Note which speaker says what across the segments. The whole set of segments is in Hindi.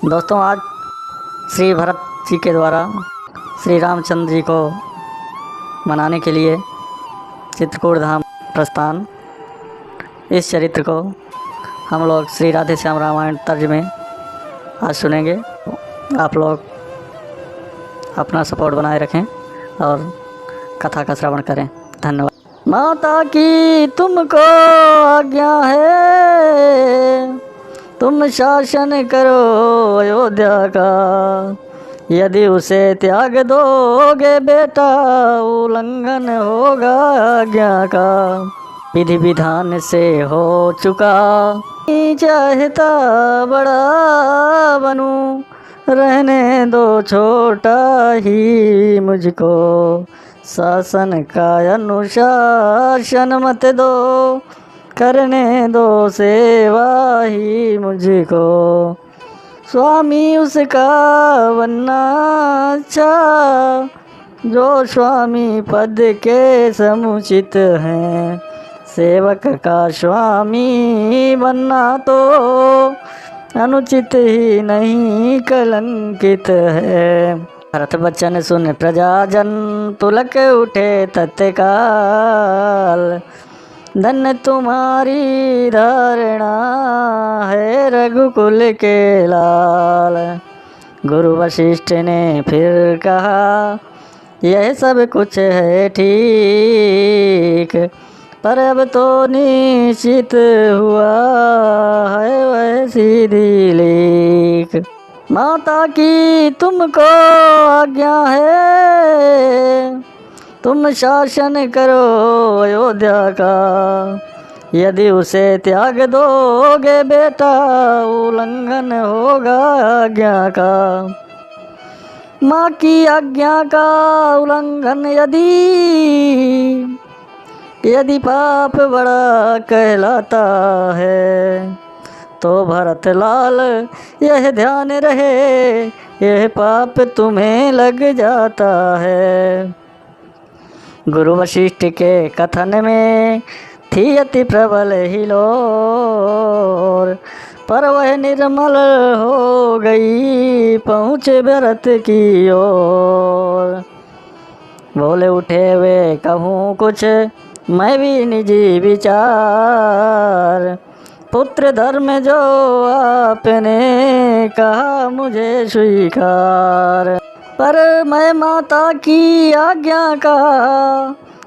Speaker 1: दोस्तों, आज श्री भरत जी के द्वारा श्री रामचंद्र जी को मनाने के लिए चित्रकूट धाम प्रस्थान, इस चरित्र को हम लोग श्री राधे श्याम रामायण तर्ज में आज सुनेंगे। आप लोग अपना सपोर्ट बनाए रखें और कथा का श्रवण करें। धन्यवाद। माता की तुमको आज्ञा है, तुम शासन करो अयोध्या का। यदि उसे त्याग दोगे बेटा, उल्लंघन होगा आज्ञा का। विधि विधान से हो चुका, चाहता बड़ा बनूं, रहने दो छोटा ही मुझको। शासन का अनुशासन मत दो, करने दो सेवा ही मुझको। स्वामी उसका बनना अच्छा, जो स्वामी पद के समुचित हैं। सेवक का स्वामी बनना तो अनुचित ही नहीं कलंकित है। भरत बच्चन सुन प्रजाजन, पुलक उठे तत्काल। धन्य तुम्हारी धारणा है रघुकुल के लाल। गुरु वशिष्ठ ने फिर कहा, यह सब कुछ है ठीक, पर अब तो निश्चित हुआ है वह सीधी लीक। माता की तुमको आज्ञा है, तुम शासन करो अयोध्या का। यदि उसे त्याग दोगे बेटा, उल्लंघन होगा आज्ञा का। माँ की आज्ञा का उल्लंघन यदि पाप बड़ा कहलाता है, तो भरत लाल यह ध्यान रहे, यह पाप तुम्हें लग जाता है। गुरु वशिष्ठ के कथन में थी अति प्रबल हिलोर, पर वह निर्मल हो गई पहुँचे भरत की ओर। बोले उठे वे कहूँ कुछ मैं भी निजी विचार, पुत्र धर्म जो आपने कहा मुझे स्वीकार। पर मैं माता की आज्ञा का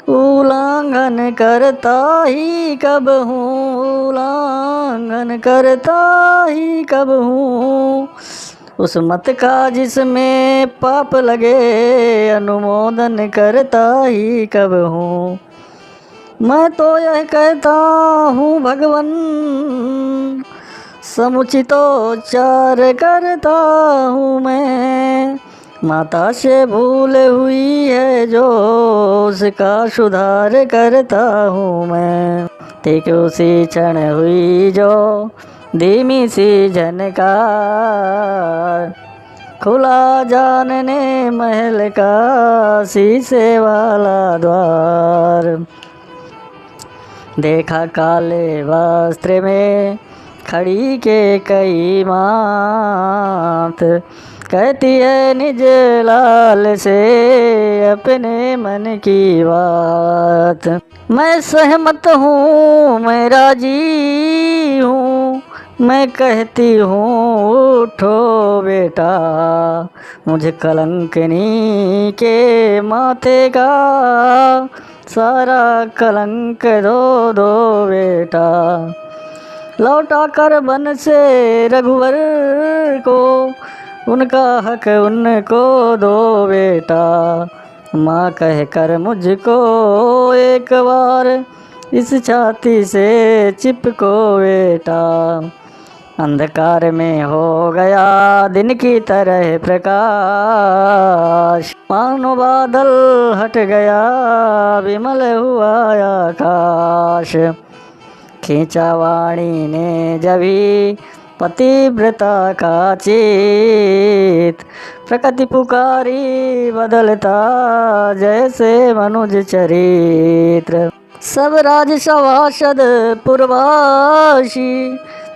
Speaker 1: उल्लंघन करता ही कब हूँ, उल्लंघन करता ही कब हूँ। उस मत का जिसमें पाप लगे, अनुमोदन करता ही कब हूँ। मैं तो यह कहता हूँ भगवन, समुचितोच्चार करता हूँ मैं। माता से भूल हुई है जो, उसका सुधार करता हूँ मैं। ठीक उसी क्षण हुई जो धीमी सी झनकार, खुला जानने महल का शीशे वाला द्वार। देखा काले वस्त्र में खड़ी के कई मात, कहती है निज लाल से अपने मन की बात। मैं सहमत हूँ, मैं राजी हूँ, मैं कहती हूँ उठो बेटा। मुझे कलंकनी के माथे का सारा कलंक दो दो बेटा। लौटा कर बन से रघुवर को, उनका हक उनको दो बेटा। माँ कह कर मुझको एक बार, इस छाती से चिपको बेटा। अंधकार में हो गया दिन की तरह प्रकाश, मानो बादल हट गया विमल हुआ आकाश। खींचा वाणी ने जभी पतिव्रता का चित, प्रकृति पुकारी बदलता जैसे मनुज चरित्र। सब राज सभासद पुरवासी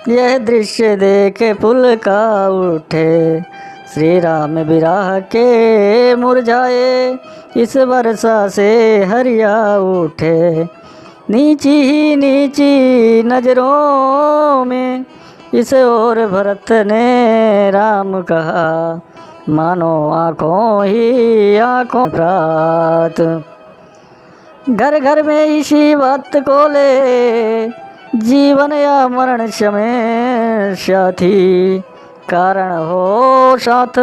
Speaker 1: यह दृश्य देख पुलका उठे, श्री राम विराह के मुरझाए, इस वर्षा से हरिया उठे। नीची ही नीची नजरों में इस ओर भरत ने राम कहा, मानो आँखों ही आँखों प्रात। घर घर में इसी बात को ले, जीवन या मरण समस्या थी, कारण हो साथ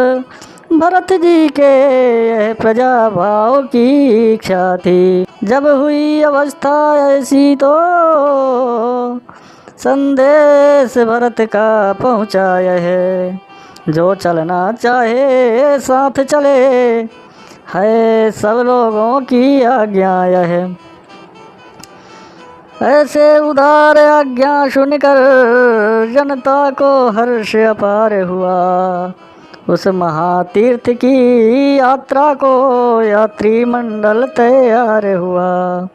Speaker 1: भरत जी के यह प्रजा भाव की इच्छा थी। जब हुई अवस्था ऐसी तो संदेश भरत का पहुँचाया है, जो चलना चाहे साथ चले, है सब लोगों की आज्ञा यह है। ऐसे उदार आज्ञा सुनकर जनता को हर्ष अपार हुआ। उस महातीर्थ की यात्रा को यात्री मंडल तैयार हुआ।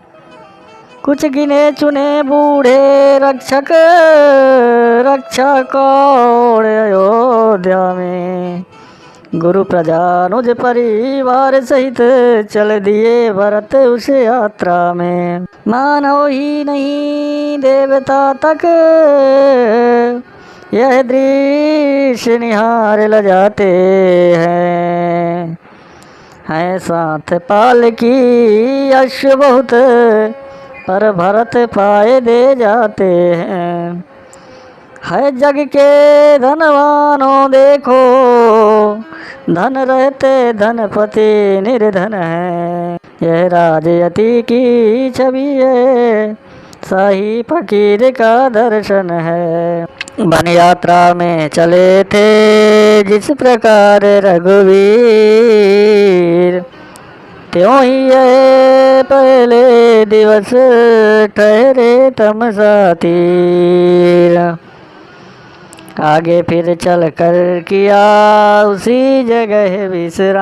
Speaker 1: कुछ गिने चुने बूढ़े रक्षक रक्षा कौड़ अयोध्या में, गुरु प्रजानुज परिवार सहित चल दिए भरत उस यात्रा में। मानव ही नहीं देवता तक यह दृश्य निहार ल जाते हैं साथ पाल की अश्व बहुत, पर भरत पाए दे जाते हैं। है जग के धनवानों देखो, धन रहते धनपति निर्धन है, यह राजयति की छवि है, शाही फकीर का दर्शन है। वन यात्रा में चले थे जिस प्रकार रघुवीर, त्यों ही ये पहले दिवस ठहरे तमसा तीर। आगे फिर चल कर किया उसी जगह विश्राम,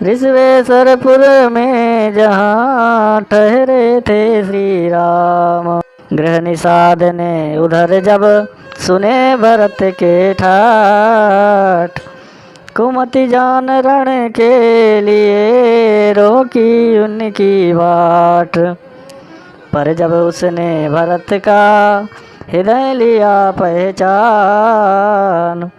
Speaker 1: ऋषवेशरपुर में जहाँ ठहरे थे श्री राम। गृह निषाद ने उधर जब सुने भरत के ठाठ, कुमति जान रण के लिए रोकी उनकी बाट। पर जब उसने भरत का हृदय लिया पहचान,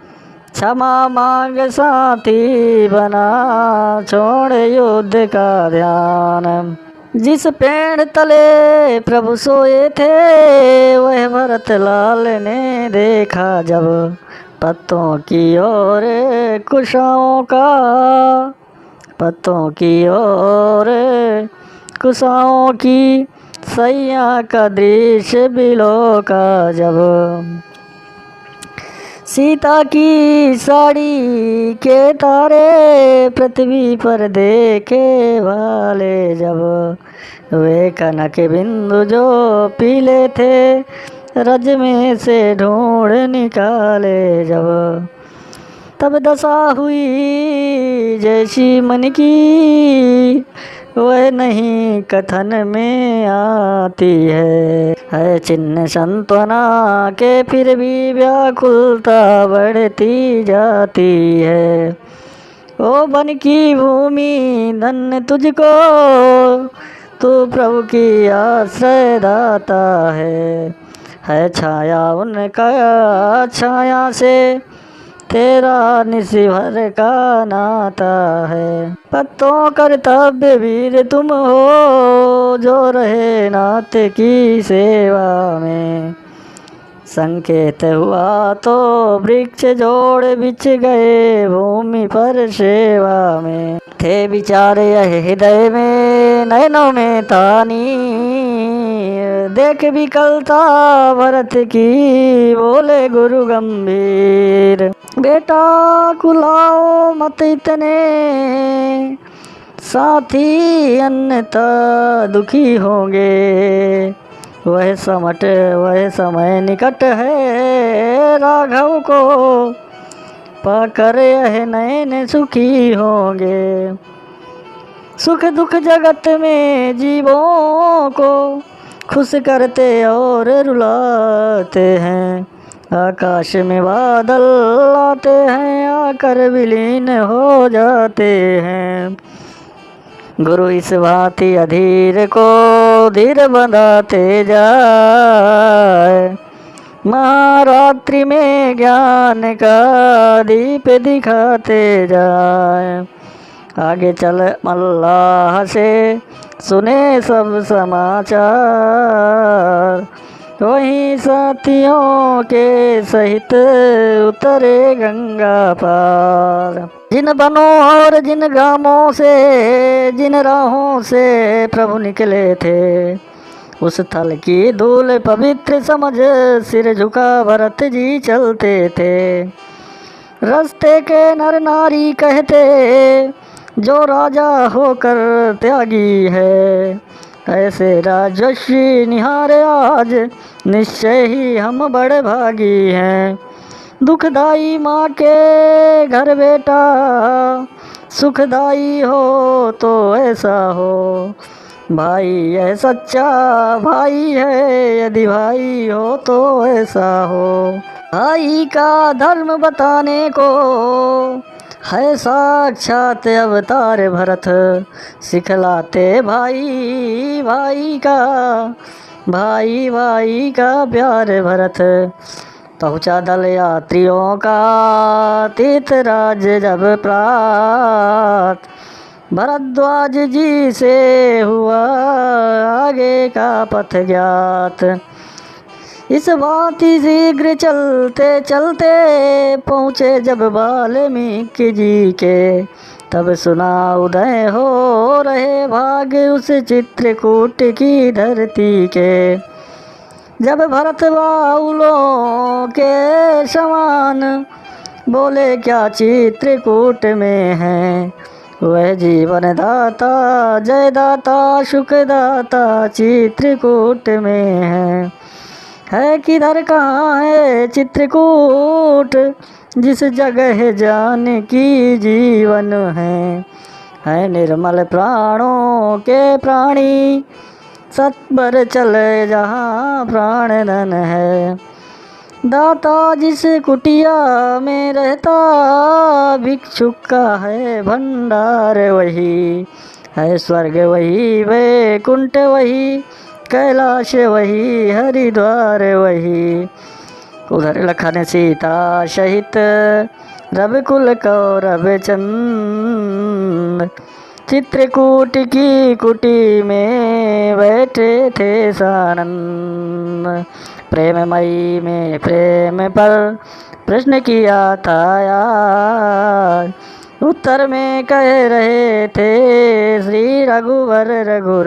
Speaker 1: क्षमा मांग साथी बना छोड़ युद्ध का ध्यान। जिस पेड़ तले प्रभु सोए थे, वह भरत लाल ने देखा जब, पत्तों की ओर कुशाओं का, पत्तों की ओर कुशाओं की सैया का दृश्य बिलो का जब। सीता की साड़ी के तारे पृथ्वी पर देखे वाले जब, वे कनक बिंदु जो पीले थे रज में से ढूंढ निकाले जब। तब दशा हुई जैसी मन की, वह नहीं कथन में आती है चिन्ह संत्वना के फिर भी व्याकुलता बढ़ती जाती है। ओ बन की भूमि धन्य तुझको, तू प्रभु की आश्रय दाता है छाया उनका छाया से तेरा निसी भर का नाता है। पत्तों कर्तव्य वीर तुम हो, जो रहे नाथ की सेवा में। संकेत हुआ तो वृक्ष जोड़ बिछ गए भूमि पर सेवा में। थे विचार यह हृदय में नयनों में तानी, देख विकलता भरत की बोले गुरु गंभीर। बेटा कुलाओ मत इतने, साथी अन्यथा दुखी होंगे। वह समय निकट है, राघव को पाकर यह नयन सुखी होंगे। सुख दुख जगत में जीवों को खुश करते और रुलाते हैं। आकाश में बादल आते हैं, आकर विलीन हो जाते हैं। गुरु इस भांति अधीर को धीर बनाते जाए, महारात्रि में ज्ञान का दीप दिखाते जाए। आगे चल अल्लाह से सुने सब समाचार, वहीं साथियों के सहित उतरे गंगा पार। जिन बनों और जिन गामों से, जिन राहों से प्रभु निकले थे, उस थल की धूल पवित्र समझ सिर झुका भरत जी चलते थे। रास्ते के नर नारी कहते, जो राजा होकर त्यागी है, ऐसे राजर्षि निहारे आज, निश्चय ही हम बड़े भागी हैं। दुखदाई माँ के घर बेटा, सुखदाई हो तो ऐसा हो, भाई यह सच्चा भाई है, यदि भाई हो तो ऐसा हो। भाई का धर्म बताने को है साक्षात अवतार भरत, सिखलाते भाई भाई का, भाई भाई का प्यार भरत। पहुँचा दल यात्रियों का तीर्थराज जब प्रात, भरद्वाज जी से हुआ आगे का पथ ज्ञात। इस भांति शीघ्र चलते चलते पहुँचे जब वाल्मीकि जी के, तब सुना उदय हो रहे भाग्य उस चित्रकूट की धरती के। जब भरत बाउलों के समान बोले, क्या चित्रकूट में है वह जीवन दाता, जय दाता सुख दाता चित्रकूट में है किधर कहाँ है चित्रकूट, जिस जगह जानकी जीवन है निर्मल प्राणों के प्राणी, सत्वर चले जहाँ प्राण धन है। दाता जिस कुटिया में रहता, भिक्षुक का है भंडार वही, है स्वर्ग वही वैकुंठ वही, कैलाश वही हरिद्वार वही। उधर लखन सीता सहित रविकुल कौरव चंद, चित्रकूट की कुटी में बैठे थे सानंद। प्रेममयी में प्रेम पर प्रश्न किया था यार, उत्तर में कह रहे थे श्री रघुवर रघुरा।